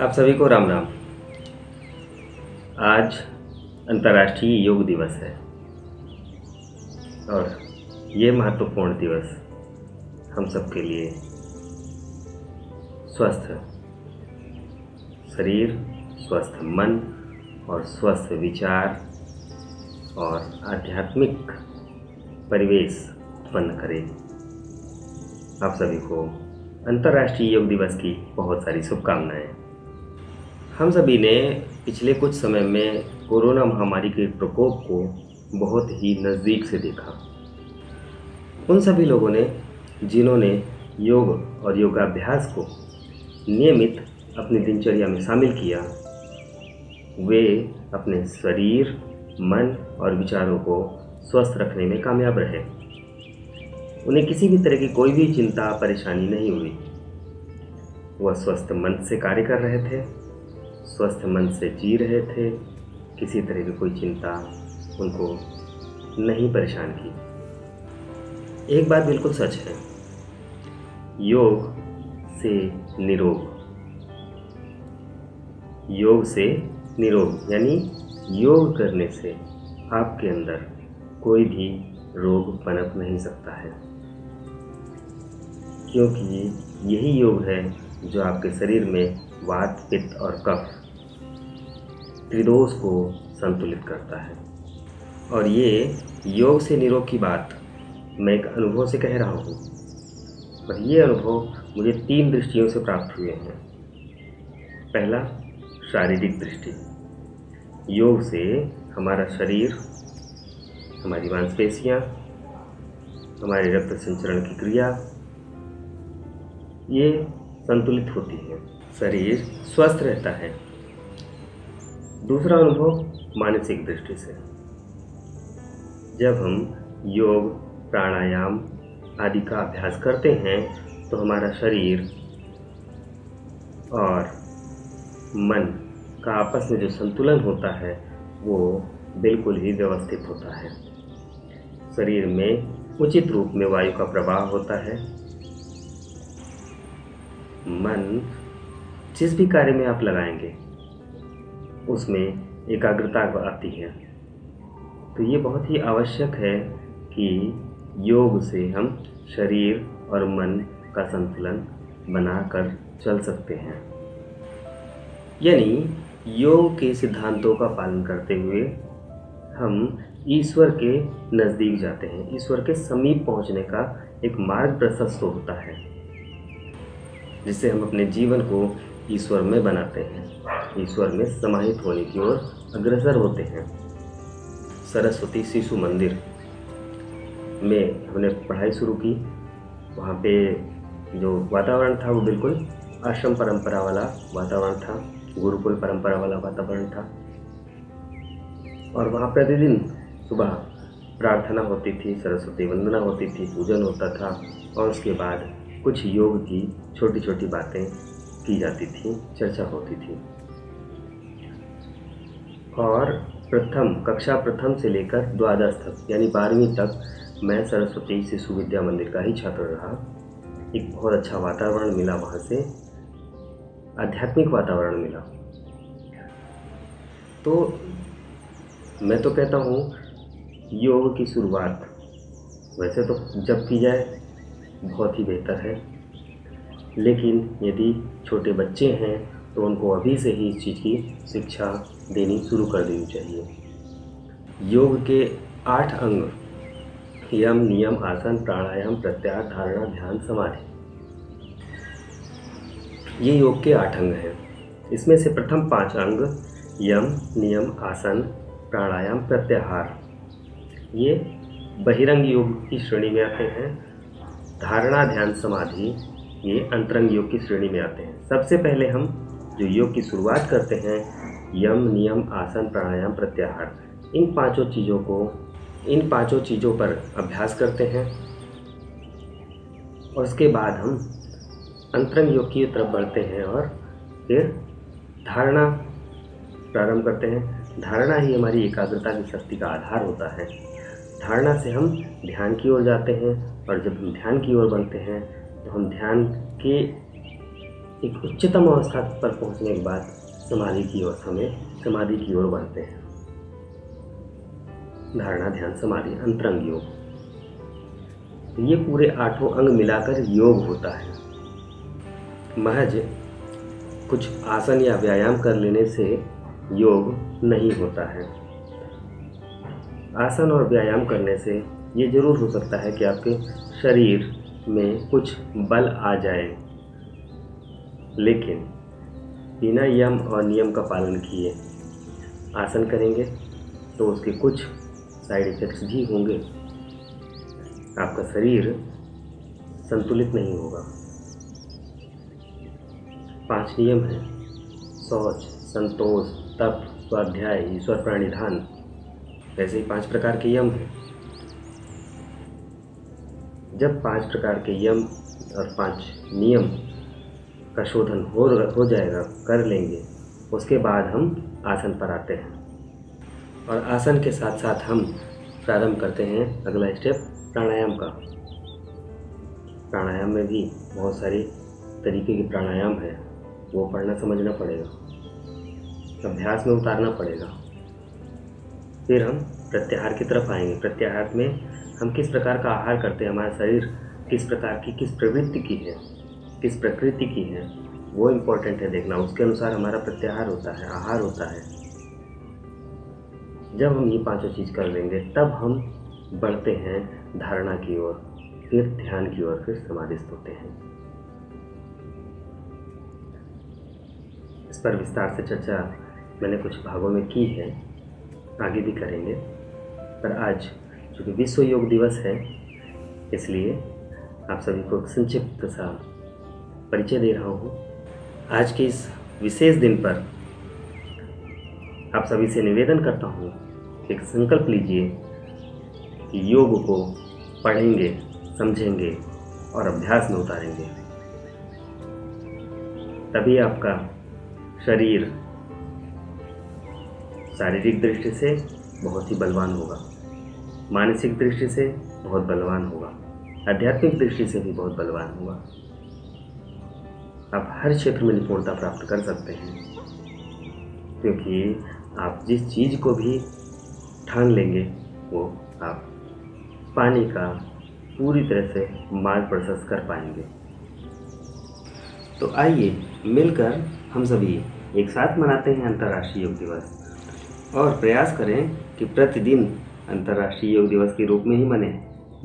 आप सभी को राम राम। आज अंतर्राष्ट्रीय योग दिवस है और ये महत्वपूर्ण दिवस हम सब के लिए स्वस्थ शरीर, स्वस्थ मन और स्वस्थ विचार और आध्यात्मिक परिवेश उत्पन्न करे। आप सभी को अंतर्राष्ट्रीय योग दिवस की बहुत सारी शुभकामनाएं। हम सभी ने पिछले कुछ समय में कोरोना महामारी के प्रकोप को बहुत ही नज़दीक से देखा। उन सभी लोगों ने जिन्होंने योग और योगाभ्यास को नियमित अपनी दिनचर्या में शामिल किया, वे अपने शरीर, मन और विचारों को स्वस्थ रखने में कामयाब रहे। उन्हें किसी भी तरह की कोई भी चिंता परेशानी नहीं हुई। वह स्वस्थ मन से कार्य कर रहे थे, स्वस्थ मन से जी रहे थे। किसी तरह की कोई चिंता उनको नहीं परेशान की। एक बात बिल्कुल सच है, योग से निरोग। योग से निरोग यानी योग करने से आपके अंदर कोई भी रोग पनप नहीं सकता है, क्योंकि यही योग है जो आपके शरीर में वात, पित्त और कफ त्रिदोष को संतुलित करता है। और ये योग से निरोग की बात मैं एक अनुभव से कह रहा हूँ, और ये अनुभव मुझे 3 दृष्टियों से प्राप्त हुए हैं। पहला, शारीरिक दृष्टि। योग से हमारा शरीर, हमारी मांसपेशियाँ, हमारे रक्त संचरण की क्रिया ये संतुलित होती है, शरीर स्वस्थ रहता है। दूसरा अनुभव मानसिक दृष्टि से। जब हम योग, प्राणायाम आदि का अभ्यास करते हैं तो हमारा शरीर और मन का आपस में जो संतुलन होता है वो बिल्कुल ही व्यवस्थित होता है। शरीर में उचित रूप में वायु का प्रवाह होता है। मन जिस भी कार्य में आप लगाएंगे उसमें एकाग्रता आती है। तो ये बहुत ही आवश्यक है कि योग से हम शरीर और मन का संतुलन बनाकर चल सकते हैं। यानी योग के सिद्धांतों का पालन करते हुए हम ईश्वर के नज़दीक जाते हैं, ईश्वर के समीप पहुंचने का एक मार्ग प्रशस्त होता है, जिससे हम अपने जीवन को ईश्वर में बनाते हैं, ईश्वर में समाहित होने की ओर अग्रसर होते हैं। सरस्वती शिशु मंदिर में हमने पढ़ाई शुरू की। वहाँ पे जो वातावरण था वो बिल्कुल आश्रम परंपरा वाला वातावरण था, गुरुकुल परंपरा वाला वातावरण था। और वहाँ प्रतिदिन सुबह प्रार्थना होती थी, सरस्वती वंदना होती थी, पूजन होता था, और उसके बाद कुछ योग की छोटी छोटी बातें की जाती थी, चर्चा होती थी। और कक्षा प्रथम से लेकर द्वादश तक यानी 12वीं तक मैं सरस्वती शिशु विद्या मंदिर का ही छात्र रहा। एक बहुत अच्छा वातावरण मिला, वहाँ से आध्यात्मिक वातावरण मिला। तो मैं तो कहता हूँ योग की शुरुआत वैसे तो जब की जाए बहुत ही बेहतर है, लेकिन यदि छोटे बच्चे हैं तो उनको अभी से ही इस चीज़ की शिक्षा देनी शुरू कर देनी चाहिए। योग के 8 अंग यम, नियम, आसन, प्राणायाम, प्रत्याहार, धारणा, ध्यान, समाधि, ये योग के 8 अंग हैं। इसमें से प्रथम 5 अंग यम, नियम, आसन, प्राणायाम, प्रत्याहार ये बहिरंग योग की श्रेणी में आते हैं। धारणा, ध्यान, समाधि ये अंतरंग योग की श्रेणी में आते हैं। सबसे पहले हम जो योग की शुरुआत करते हैं, यम, नियम, आसन, प्राणायाम, प्रत्याहार, इन पांचों चीज़ों पर अभ्यास करते हैं। और उसके बाद हम अंतरंग योग की तरफ बढ़ते हैं और फिर धारणा प्रारंभ करते हैं। धारणा ही हमारी एकाग्रता की शक्ति का आधार होता है। धारणा से हम ध्यान की ओर जाते हैं, और जब हम ध्यान की ओर बढ़ते हैं तो हम ध्यान के एक उच्चतम अवस्था पर पहुंचने के बाद समाधि की ओर बढ़ते हैं। धारणा, ध्यान, समाधि, अंतरंग योग, ये पूरे 8 अंग मिलाकर योग होता है। महज कुछ आसन या व्यायाम कर लेने से योग नहीं होता है। आसन और व्यायाम करने से ये जरूर हो सकता है कि आपके शरीर में कुछ बल आ जाए, लेकिन बिना यम और नियम का पालन किए आसन करेंगे तो उसके कुछ साइड इफ़ेक्ट्स भी होंगे। आपका शरीर संतुलित नहीं होगा। 5 नियम हैं: शौच, संतोष, तप, स्वाध्याय, ईश्वर प्रणिधान। ऐसे ही 5 प्रकार के यम हैं। जब 5 प्रकार के यम और 5 नियम का शोधन हो जाएगा, कर लेंगे, उसके बाद हम आसन पर आते हैं। और आसन के साथ साथ हम प्रारंभ करते हैं अगला स्टेप प्राणायाम का। प्राणायाम में भी बहुत सारे तरीके के प्राणायाम हैं, वो पढ़ना समझना पड़ेगा, अभ्यास में उतारना पड़ेगा। फिर हम प्रत्याहार की तरफ आएंगे। प्रत्याहार में हम किस प्रकार का आहार करते हैं, हमारा शरीर किस प्रकार की, किस प्रवृत्ति की है, किस प्रकृति की है, वो इम्पोर्टेंट है देखना। उसके अनुसार हमारा प्रत्याहार होता है, आहार होता है। जब हम ये 5 चीज़ कर लेंगे तब हम बढ़ते हैं धारणा की ओर, फिर ध्यान की ओर, फिर समाधिस्थ होते हैं। इस पर विस्तार से चर्चा मैंने कुछ भागों में की है, आगे भी करेंगे। पर आज चूँकि विश्व योग दिवस है, इसलिए आप सभी को संक्षिप्त सा परिचय दे रहा हूँ। आज के इस विशेष दिन पर आप सभी से निवेदन करता हूँ, एक संकल्प लीजिए कि योग को पढ़ेंगे, समझेंगे और अभ्यास में उतारेंगे। तभी आपका शरीर शारीरिक दृष्टि से बहुत ही बलवान होगा, मानसिक दृष्टि से बहुत बलवान होगा, आध्यात्मिक दृष्टि से भी बहुत बलवान होगा। आप हर क्षेत्र में निपुणता प्राप्त कर सकते हैं, क्योंकि आप जिस चीज़ को भी ठान लेंगे वो आप पाने का पूरी तरह से मार्ग प्रशस्त कर पाएंगे। तो आइए मिलकर हम सभी एक साथ मनाते हैं अंतर्राष्ट्रीय योग दिवस, और प्रयास करें कि प्रतिदिन अंतर्राष्ट्रीय योग दिवस के रूप में ही मने,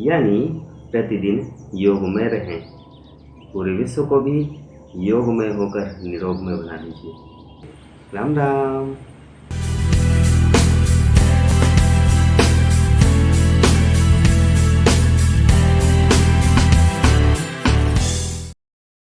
यानी प्रतिदिन योग में रहें। पूरे विश्व को भी योगमय होकर निरोगमय बना दीजिए। राम राम।